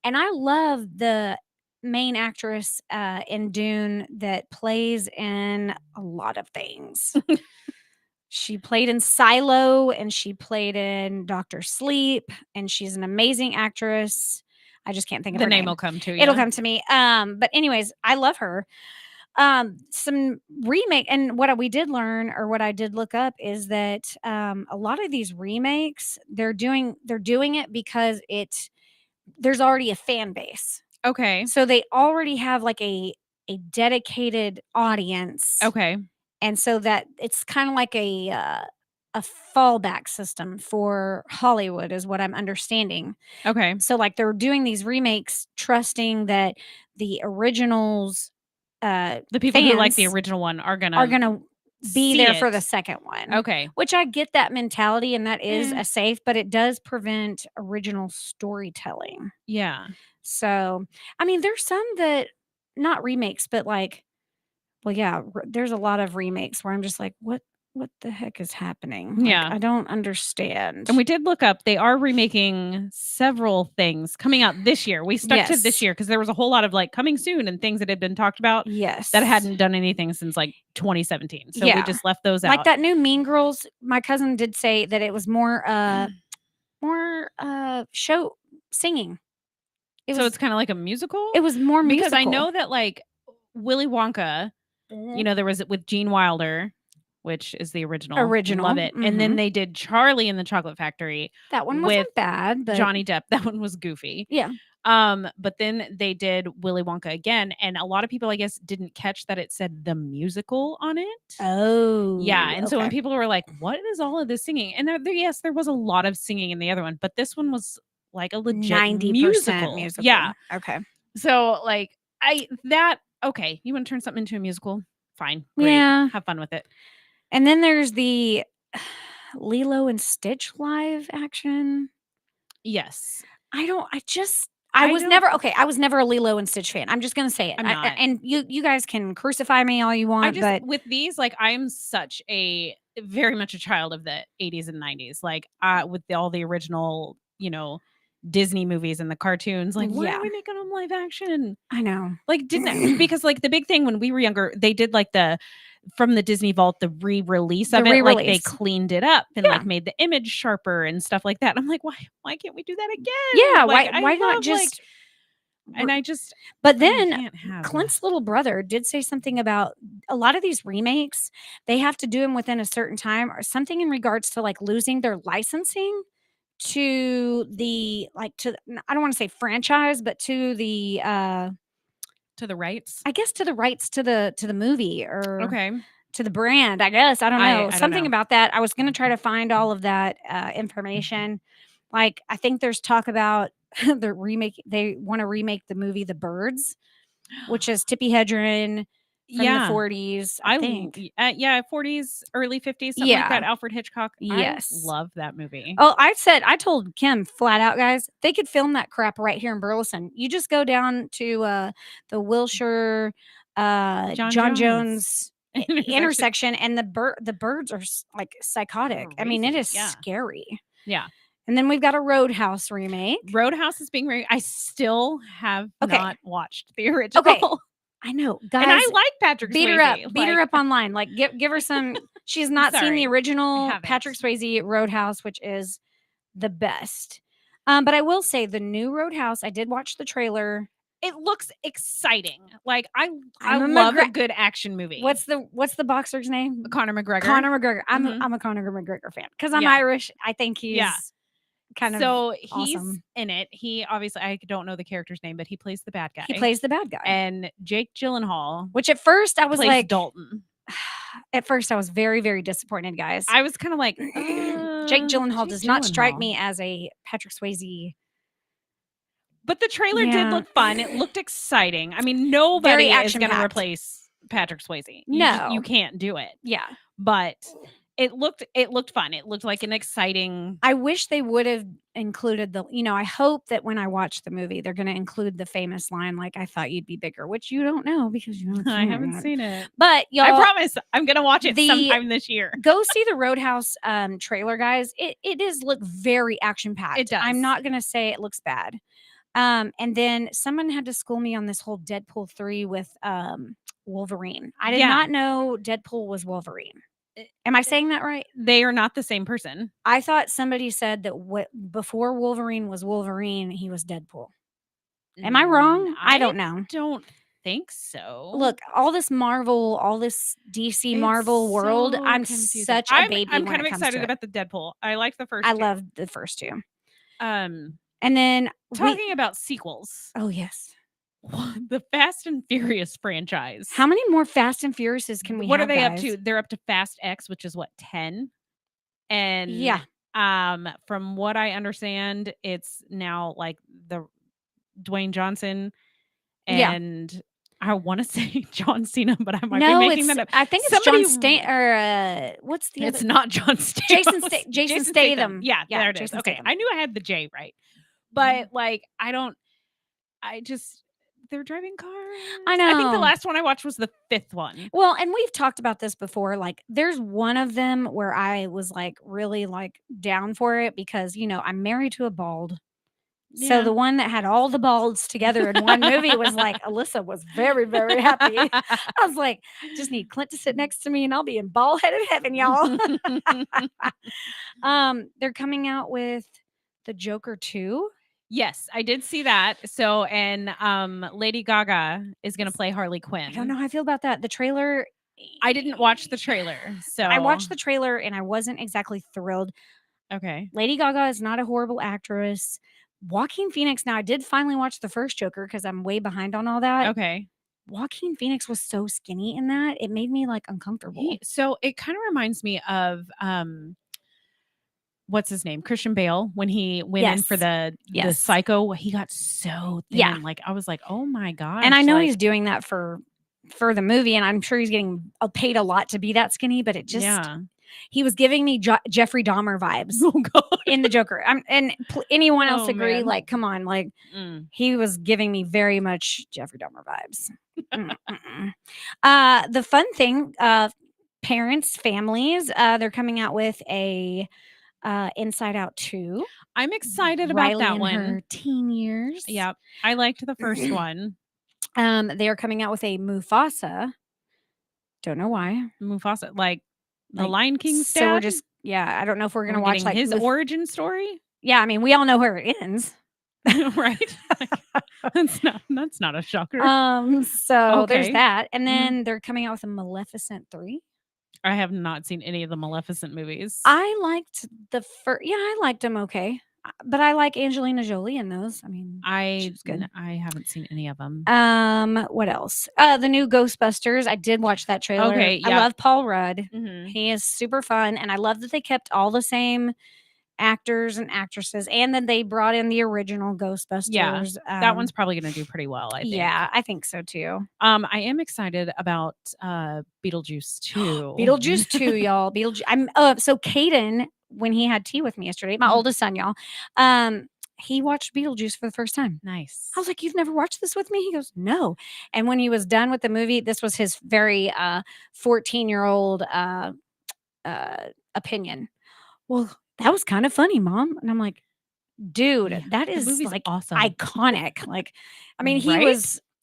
and I love the main actress in Dune that plays in a lot of things. She played in Silo and she played in Dr. Sleep, and she's an amazing actress. I just can't think of her name. The name will come to you. It'll come to me. But anyways, I love her. Some remake, and what we did learn, or what I did look up, is that a lot of these remakes, they're doing it because there's already a fan base. Okay. So they already have like a a dedicated audience. Okay. And so that it's kind of like a fallback system for Hollywood is what I'm understanding. Okay. So like they're doing these remakes trusting that the originals The people who like the fans original one are are gonna going to be see there for it. the second one. Okay. Which I get that mentality and that is Eh. a safe, but it does prevent original storytelling. Yeah. So, I mean, there's some that not remakes, but like, well, yeah, there's a lot of remakes where I'm just like, what the heck is happening? Like, Yeah. I don't understand. And we did look up, they are remaking several things coming out this year. We stuck to this Yes. year because there was a whole lot of like coming soon and things that had been talked about Yes. that hadn't done anything since like 2017. So we Yeah. just left those Like out. that new Mean Girls, my cousin did say that it was more show singing. So it's kind of like a musical? It was more because musical. I know that like Willy Wonka, you know, there was with Gene Wilder, which is the original. Love it. And then they did Charlie and the Chocolate Factory. That one with wasn't bad, but Johnny Depp. That one was goofy. yeah. But then they did Willy Wonka again, and a lot of people, I guess, didn't catch that it said the musical on it. Oh, Yeah, and so when okay. people were like, "What is all of this singing?" and yes, there was a lot of singing in the other one, but this one was like a legit 90% musical. Yeah. Okay. So like okay, you want to turn something into a musical? Fine. Great. Yeah. Have fun with it. And then there's the Lilo and Stitch live action. Yes. I was never a Lilo and Stitch fan. I'm just gonna say it. I'm not. And you guys can crucify me all you want, but with these, like, I'm such very much a child of the 80s and 90s. Like, with all the original, you know, Disney movies and the cartoons. Like, why Yeah. are we making them live action? I know. Like, because like the big thing when we were younger, they did like from the Disney Vault, the re-release of it, like they cleaned it up and like made the image sharper and stuff like that. I'm like, why can't we do that again? Yeah, like, why not just and But then Clint's little brother did say something about a lot of these remakes, they have to do them within a certain time or something in regards to like losing their licensing to the I don't want to say franchise, but to the rights. I guess to the rights to the movie or Okay. to the brand, I guess. I don't know. I don't Something know. about that. I was going to try to find all of that information. Like, I think there's talk about the remake. They want to remake the movie The Birds, which is Tippi Hedren from the 40s, I think. 40s, early 50s, something like that. Alfred Hitchcock. Yes. I love that movie. Oh, I told Kim flat out, guys, they could film that crap right here in Burleson. You just go down to the Wilshire John Jones intersection and the birds are like psychotic. Crazy. I mean, it is scary. Yeah. And then we've got a Roadhouse remake. Roadhouse is being I still have not watched the original. Okay. I know, guys. And I like Patrick Swayze. Beat her up online. Like, give her some. She's not seen the original Patrick Swayze Roadhouse, which is the best. But I will say the new Roadhouse. I did watch the trailer. It looks exciting. Like I love a good action movie. What's the boxer's name? Conor McGregor. Conor McGregor. I'm a Conor McGregor fan because I'm Irish. I think he's kind of he's awesome. In it. He obviously, I don't know the character's name, but he plays the bad guy. He plays the bad guy. And Jake Gyllenhaal, which at first I was like Dalton. At first I was very, very disappointed, guys. I was kind of like Jake Gyllenhaal does not strike me as a Patrick Swayze. But the trailer did look fun. It looked exciting. I mean, nobody is going to replace Patrick Swayze. You can't do it. Yeah. But it looked fun. It looked like an exciting. I wish they would have included I hope that when I watch the movie, they're going to include the famous line, like, I thought you'd be bigger, which you don't know because you don't. I haven't seen it. But y'all, I promise I'm going to watch it sometime this year. Go see the Roadhouse trailer, guys. It does look very action packed. It does. I'm not going to say it looks bad. And then someone had to school me on this whole Deadpool 3 with Wolverine. I did not know Deadpool was Wolverine. Am I saying that right? They are not the same person. I thought somebody said that before Wolverine was Wolverine, he was Deadpool. Am I wrong? I don't know. Don't think so. Look, all this Marvel, all this DC Marvel world, I'm confusing. such a baby. I'm kind of excited about the Deadpool. I like the first. I love the first two. And then talking about sequels. Oh yes. the Fast and Furious franchise. How many more Fast and Furiouses can we What have, are they up guys? to? They're up to Fast X, which is what, 10? And Yeah. from what I understand, it's now like the Dwayne Johnson Yeah. and I want to say John Cena, but I might be No, making it's that up. I think it's Somebody- John Stan or what's the It's other? not John Statham. Jason Statham. Yeah, Yeah, there it is. Jason Okay, Statham. I knew I had the J right, but like they're driving cars. I I think the know. last one I watched was the 5th one. Well, and we've talked about this before. Like, there's one of them where I was like really like down for it because I'm married to a bald. So Yeah. the one that had all the balds together in one movie was like Alyssa was very, very happy. I was like, just need Clint to sit next to me and I'll be in bald headed heaven, y'all. They're coming out with the Joker 2. Yes, I did see that. So, and Lady Gaga is going to play Harley Quinn. I don't know how I feel about that. The trailer. I didn't watch the trailer. So I watched the trailer and I wasn't exactly thrilled. Okay. Lady Gaga is not a horrible actress. Joaquin Phoenix. Now I did finally watch the first Joker because I'm way behind on all that. Okay. Joaquin Phoenix was so skinny in that it made me like uncomfortable. So it kind of reminds me of what's his name? Christian Bale when he went in for the Psycho. He got so thin. Yeah. Like I was like, oh my gosh. And I know he's doing that for the movie, and I'm sure he's getting paid a lot to be that skinny. But it just he was giving me Jeffrey Dahmer vibes in the Joker. Anyone else agree? Man. Like, come on, like he was giving me very much Jeffrey Dahmer vibes. The fun thing, parents, families, they're coming out with a Inside Out 2. I'm excited about that one. Her teen years. Yep, I liked the first one. They are coming out with a Mufasa. Don't know why. Mufasa, like the Lion King's dad? So we're just, I don't know if we're going to watch like his origin story. Yeah, I mean, we all know where it ends. Right? That's not a shocker. So there's that. And then they're coming out with a Maleficent 3. I have not seen any of the Maleficent movies. I liked the first. Yeah, I liked them okay. But I like Angelina Jolie in those. I mean, she's good. I haven't seen any of them. What else? The new Ghostbusters. I did watch that trailer. Okay, I love Paul Rudd. Mm-hmm. He is super fun, and I love that they kept all the same actors and actresses, and then they brought in the original Ghostbusters. Yeah, that one's probably going to do pretty well. I think. Yeah, I think so too. I am excited about Beetlejuice 2. Beetlejuice 2, y'all. Beetlejuice. So Caden, when he had tea with me yesterday, my oldest son, y'all, he watched Beetlejuice for the first time. Nice. I was like, "You've never watched this with me?" He goes, "No." And when he was done with the movie, this was his very 14-year-old opinion. Well, that was kind of funny, Mom. And I'm like, dude, that is like awesome. Iconic. Like, I mean,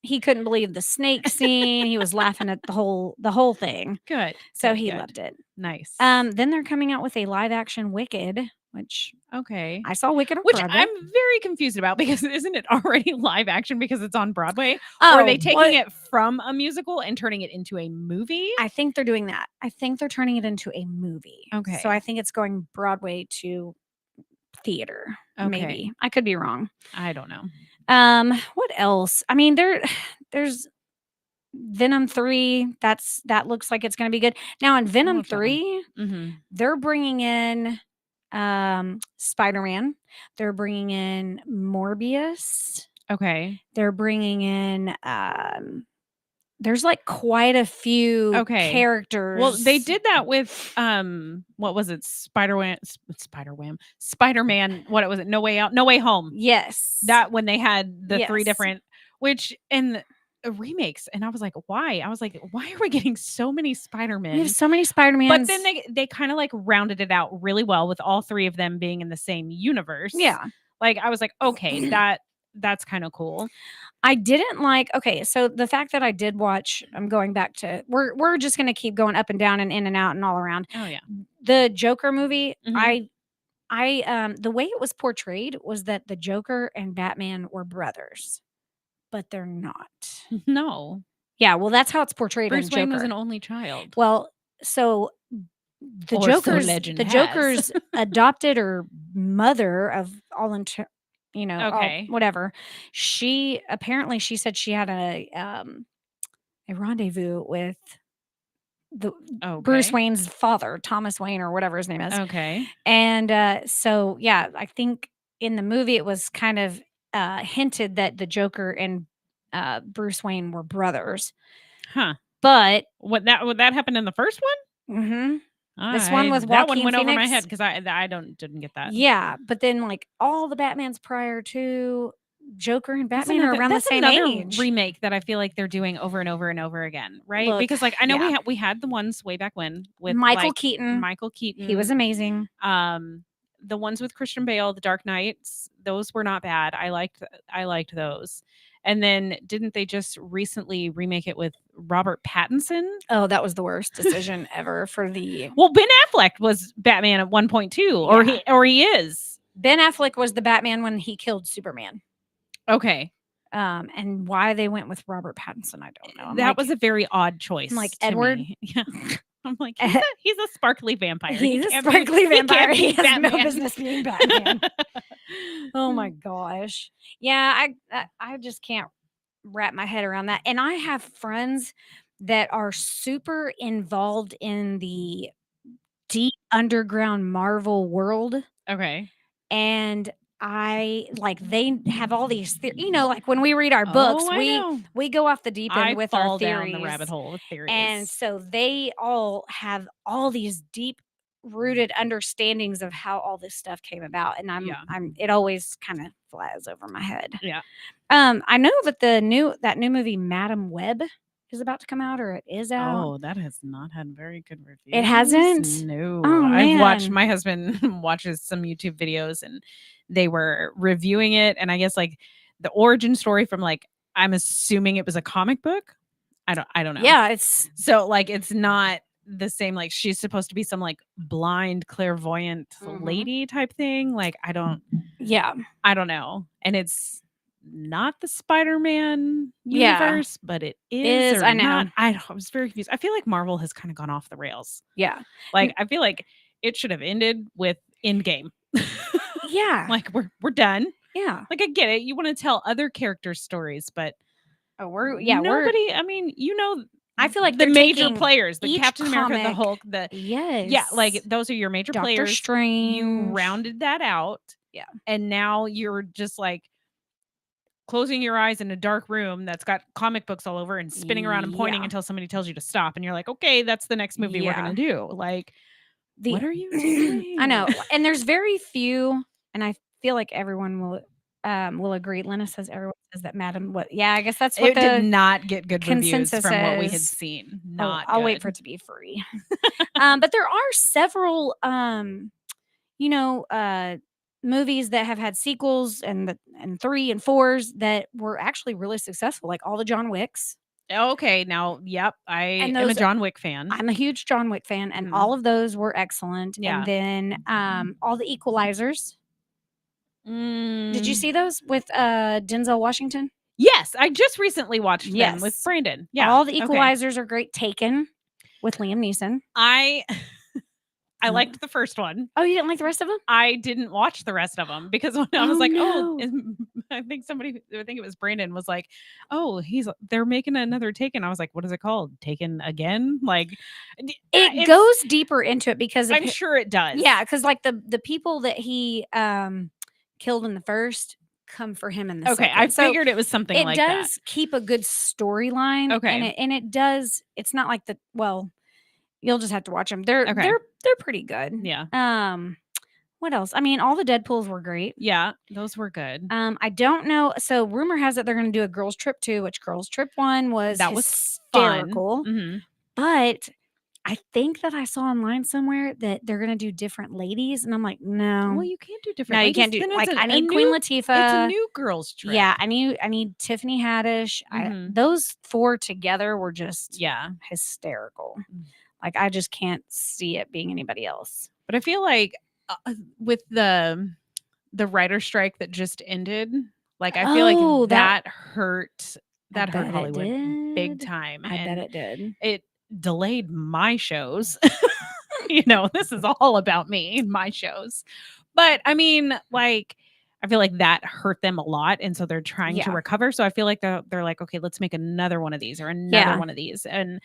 he couldn't believe the snake scene. He was laughing at the whole thing. Good. So he loved it. Nice. Then they're coming out with a live action Wicked, which I saw Wicked on Broadway. I'm very confused about because isn't it already live action because it's on Broadway? Or are they taking it from a musical and turning it into a movie? I think they're doing that. I think they're turning it into a movie. Okay. So I think it's going Broadway to theater. Okay. Maybe. I could be wrong. I don't know. What else? I mean, there's Venom 3. That looks like it's going to be good. Now in Venom 3, they're bringing in Spider-Man. They're bringing in Morbius. Okay. They're bringing in there's like quite a few characters. Well, they did that with what was it? Spider-Man, what was it? No Way Out, No Way Home. Yes. That when they had the 3 different remakes, and I was like, why? I was like, why are we getting so many Spider-Men? We have so many Spider-Mans. But then they kind of like rounded it out really well with all 3 of them being in the same universe. Yeah. Like I was like, okay, that's kind of cool. I didn't like, so the fact that I did watch, I'm going back to, we're just going to keep going up and down and in and out and all around. Oh yeah. The Joker movie, I the way it was portrayed was that the Joker and Batman were brothers, but they're not. No. Yeah, well, that's how it's portrayed Bruce in Joker. Wayne was an only child. Well, so the Joker's adopted or mother of all Okay. whatever. She said she had a rendezvous with the Bruce Okay. Wayne's father, Thomas Wayne or whatever his name is. Okay. And so yeah, I think in the movie it was kind of hinted that the Joker and Bruce Wayne were brothers. Huh. But Would that happen in the first one? mhm. This one with that one Joaquin went over my Phoenix. head because I didn't get that. Yeah, but then like all the Batmans prior to Joker and Batman are around the same age. remake that I feel like they're doing over and over and over again, right? Look, Because like I know yeah. we had the ones way back when with Michael like, Keaton. Michael Keaton. He was amazing. The ones with Christian Bale, The Dark Knights, those were not bad. I liked those. And then didn't they just recently remake it with Robert Pattinson? Oh, that was the worst decision ever for the Well, Ben Affleck was Batman at one point too, or he is. Ben Affleck was the Batman when he killed Superman. Okay. And why they went with Robert Pattinson, I don't know. That was a very odd choice. I'm like, to Edward? me. Yeah. I'm like, he's a sparkly vampire. He's He a can't be- sparkly vampire. He He can't has be no Batman. business being Batman. Oh my gosh. Yeah, I just can't wrap my head around that. And I have friends that are super involved in the deep underground Marvel world. Okay. And they have all these like when we read our books, we go off the deep end with our theories. Down the rabbit hole with theories. And so they all have all these deep rooted understandings of how all this stuff came about. And it always kind of flies over my head. Yeah. I know that that new movie Madam Web is about to come out, or it is out. Oh, that has not had very good reviews. It hasn't? No. Oh, I've watched, man. my husband watches some YouTube videos and they were reviewing it. And I guess like the origin story from like, I'm assuming it was a comic book. I don't know. Yeah, it's So like, it's not the same. Like she's supposed to be some like blind clairvoyant lady type thing. Like, I don't know. And it's not the Spider-Man universe, but it is. I know. Not. I was very confused. I feel like Marvel has kind of gone off the rails. Yeah. Like I feel like it should have ended with Endgame. Yeah. Like we're done. Yeah. Like I get it. You want to tell other characters' stories, but nobody. I mean, I feel like the they're major taking players, the each Captain America, the comic- Hulk, the Yes. yeah, like those are your major Doctor players. Strange. You rounded that out. Yeah. And now you're just like closing your eyes in a dark room that's got comic books all over and spinning around and pointing until somebody tells you to stop. And you're like, okay, that's the next movie we're going to do. Like, what are you doing? I know. And there's very few, and I feel like everyone will agree. Lena says everyone says that Madam what? Yeah, I guess that's what it did not get good reviews consensus from what we had is. seen. Not I'll wait good. for it to be free. But there are several movies that have had sequels and 3 and 4s that were actually really successful, like all the John Wicks. Okay, now, yep, I am a John Wick fan. I'm a huge John Wick fan, and all of those were excellent. Yeah. And then all the Equalizers. Did you see those with Denzel Washington? Yes, I just recently watched them with Brandon. Yeah, all the Equalizers are great. Taken with Liam Neeson. I liked the first one. Oh, you didn't like the rest of them? I didn't watch the rest of them because when I was like, I think it was Brandon was like, oh, they're making another Taken. I was like, what is it called? Taken again? Like it goes deeper into it because I'm sure it does. Yeah, because like the people that he killed in the first come for him in the second. I figured it was something like that. It does keep a good storyline. Okay. And it does, it's not like you'll just have to watch them. They're pretty good. Yeah. What else? I mean, all the Deadpools were great. Yeah, those were good. I don't know. So rumor has it they're going to do a Girls Trip 2, which Girls Trip 1 was hysterical. Fun. Mm-hmm. But I think that I saw online somewhere that they're going to do different ladies. And I'm like, no. Well, you can't do different ladies. No, you can't do, I need Queen Latifah. It's a new Girls Trip. Yeah, I need Tiffany Haddish. Those 4 together were just hysterical. Like, I just can't see it being anybody else. But I feel like with the writer strike that just ended, like I feel like that hurt. That hurt Hollywood big time. I bet it did. It delayed my shows. This is all about me and my shows. But I mean, like, I feel like that hurt them a lot, and so they're trying to Yeah. recover. So I feel like they're like, okay, let's make another one of these or another Yeah. one of these, and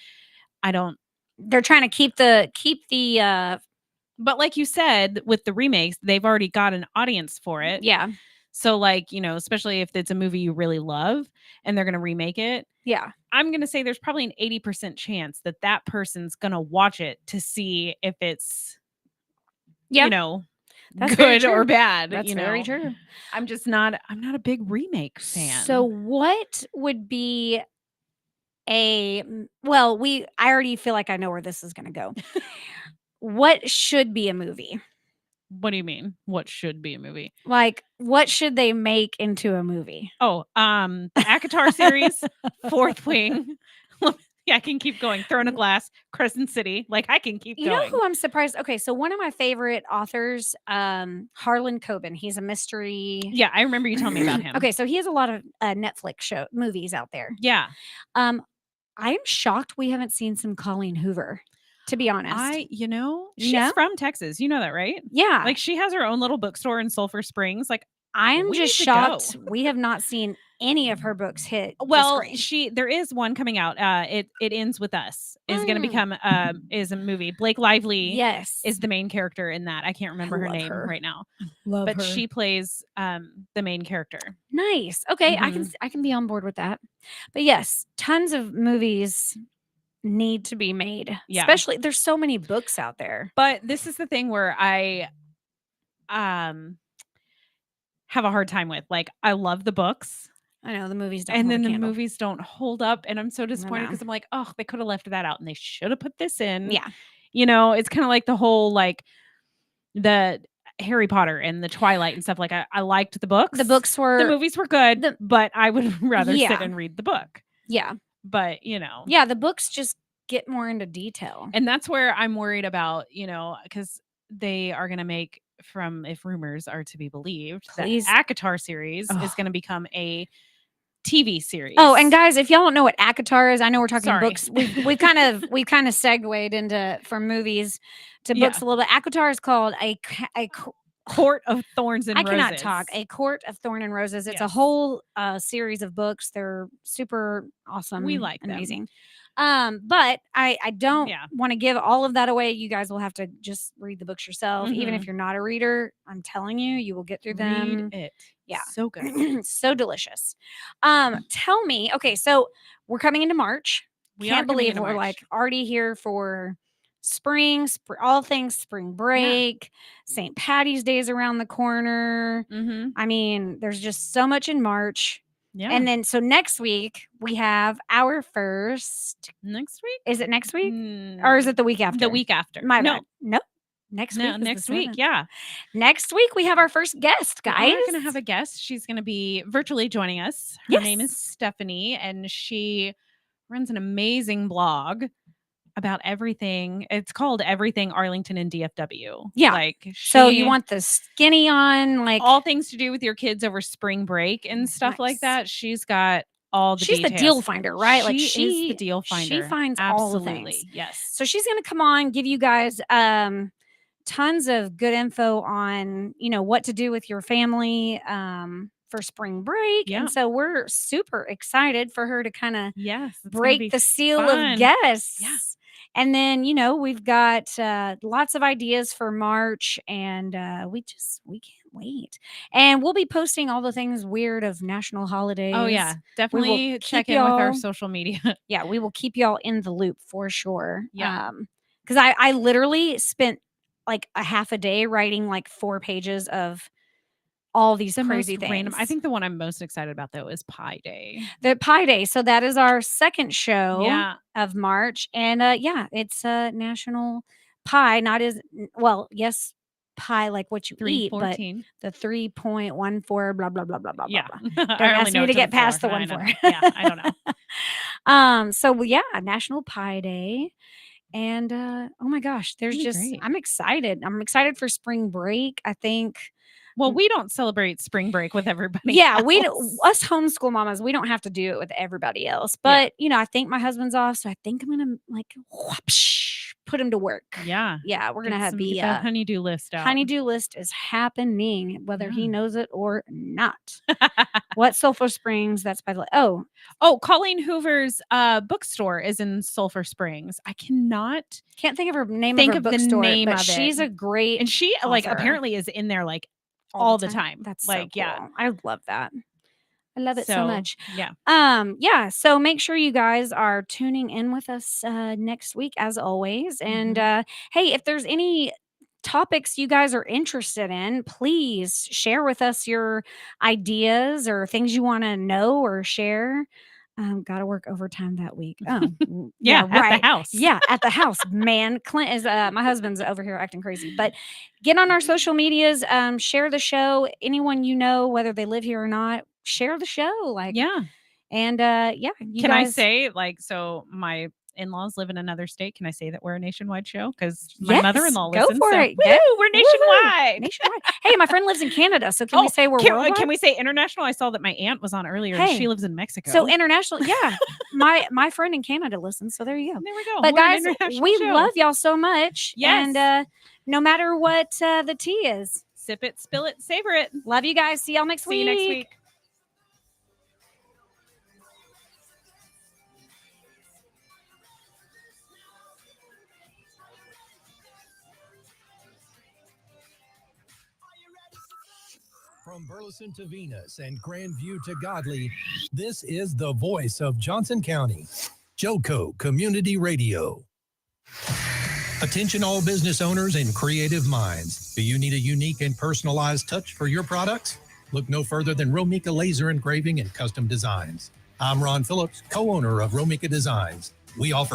I don't. They're trying to keep the But like you said, with the remakes, they've already got an audience for it. yeah. So like, you know, especially if it's a movie you really love and they're going to remake it, Yeah. I'm going to say there's probably an 80% chance that that person's going to watch it to see if it's, Yeah. you know, That's very good or true. Bad. That's you very know, true. I'm not a big remake fan. So what would be well, I already feel like I know where this is going to go. What should be a movie? What do you mean? What should be a movie? Like, what should they make into a movie? Oh, the ACOTAR series, Fourth Wing. Yeah, I can keep going. Throne of Glass, Crescent City. Like I can keep You going. know who I'm surprised? Okay, so one of my favorite authors, Harlan Coben. He's a mystery. Yeah, I remember you telling me about him. Okay, so he has a lot of Netflix movies out there. Yeah. I'm shocked we haven't seen some Colleen Hoover, to be honest. She's No? from Texas. You know that, right? Yeah. Like she has her own little bookstore in Sulphur Springs. Like I'm we just need to go. shocked we have not seen any of her books hit. Well, the screen. there is one coming out. It ends with us is going to Mm. become is a movie. Blake Lively Yes. is the main character in that. I can't remember her love name her. right now, Love but her. she plays the main character. Nice. Okay, Mhm. I can be on board with that. But yes, tons of movies need to be made. Yeah. Especially there's so many books out there. But this is the thing where I have a hard time with. Like I love the books. I know the movies don't And hold then a the candle. movies don't hold up, and I'm so disappointed know. because I'm like, oh, they could have left that out, and they should have put this in. Yeah. You know, it's kind of like the whole like the Harry Potter and the Twilight and stuff. Like I liked the books. The books were The movies were good, but I would rather Yeah. sit and read the book. Yeah. But you know, Yeah, the books just get more into detail. and that's where I'm worried about. You know, because they are going to make, from if rumors are to be believed, Please. the ACOTAR series is going to become a TV series. Oh, and guys, if y'all don't know what ACOTAR is, I know we're talking Sorry. books. We've kind of segued into from movies to books a little bit. ACOTAR is called a Court of Thorns and I Roses. cannot talk. A Court of Thorn and Roses. It's a Yes. whole series of books. They're super awesome. We like them. amazing. But I don't Yeah. want to give all of that away. You guys will have to just read the books yourself. Even if Mhm. you're not a reader, I'm telling you, you will get through them. Read it. Yeah. So good. So delicious. Tell me, okay, so we're coming into March. We Can't are coming believe into we're March. like already here for spring, all things spring break. St. Patty's Day is around the corner. Mm-hmm. I mean, there's just so much in March. Yeah. And then so next week we have our first. Next week? Is it next week? Or is it the week after? The week after. My no. bad. Nope. Next week. is the Next week. 7th. Yeah. Next week we have our first guest, guys. We're going to have a guest. She's going to be virtually joining us. Her name is Stephanie, and she runs an amazing blog about everything. It's called Everything Arlington and DFW. Yeah. Like So you want the skinny on, like all things to do with your kids over spring break and stuff like Nice. that. She's got all the she's details. the deal finder, right? Like She she is the deal finder. She finds Absolutely. all the things. Yes. So she's going to come on, give you guys tons of good info on, what to do with your family for spring break. Yeah. And so we're super excited for her to kind of Yes. it's gonna break be the seal fun. of guests. Yeah. And then, we've got lots of ideas for March, and we can't wait. And we'll be posting all the things weird of national holidays. Oh yeah. Definitely keep check in with our y'all- social media. Yeah, we will keep y'all in the loop for sure. Yeah. Because I literally spent like a half a day writing like 4 pages of all these The crazy most things. random. I think the one I'm most excited about though is Pie Day. the Pie Day. So that is our second show Yeah. of March. And it's National Pie, not as well, yes, pie like what you eat, but 314. the 3.14 blah blah blah blah blah Yeah. blah. Don't ask me to get past the 1-4. Yeah, I don't know. So yeah, National Pie Day. And oh my gosh, there's It'll be just great. I'm excited. I'm excited for spring break. I think Well, we don't celebrate spring break with everybody. yeah, else. us homeschool mamas, we don't have to do it with everybody else. But I think my husband's off, so I think I'm gonna like whoopsh. put him to work. Yeah. Yeah, we're gonna have get that honeydew list out. Honeydew list is happening, whether he knows it or not. What Sulphur Springs? That's by the Colleen Hoover's bookstore is in Sulphur Springs. I can't think of her name think of her of the bookstore, name but of she's it. a great And she author. apparently is in there all the time. That's so cool. I love that. I love it so much. Yeah. So make sure you guys are tuning in with us next week as always. And hey, if there's any topics you guys are interested in, please share with us your ideas or things you want to know or share. Got to work overtime that week. Oh, yeah, right. At the house. Yeah, at the house. Man, Clint is my husband's over here acting crazy. But get on our social medias, share the show. Anyone you know, whether they live here or not, share the show. And Can I say so my in-laws live in another state? Can I say that we're a nationwide show? Because my mother-in-law listens. Go for it. We're nationwide. Nationwide. Hey, my friend lives in Canada, so can we say we're worldwide? Can we say international? I saw that my aunt was on earlier, and she lives in Mexico. So international, yeah. my friend in Canada listens, so there you go. There we go. But guys, we love y'all so much. Yes. And no matter what the tea is, sip it, spill it, savor it. Love you guys. See y'all next week. See you next week. From Burleson to Venus and Grandview to Godley, this is the voice of Johnson County, Joco Community Radio. Attention all business owners and creative minds. Do you need a unique and personalized touch for your products? Look no further than Romika Laser Engraving and Custom Designs. I'm Ron Phillips, co-owner of Romika Designs. We offer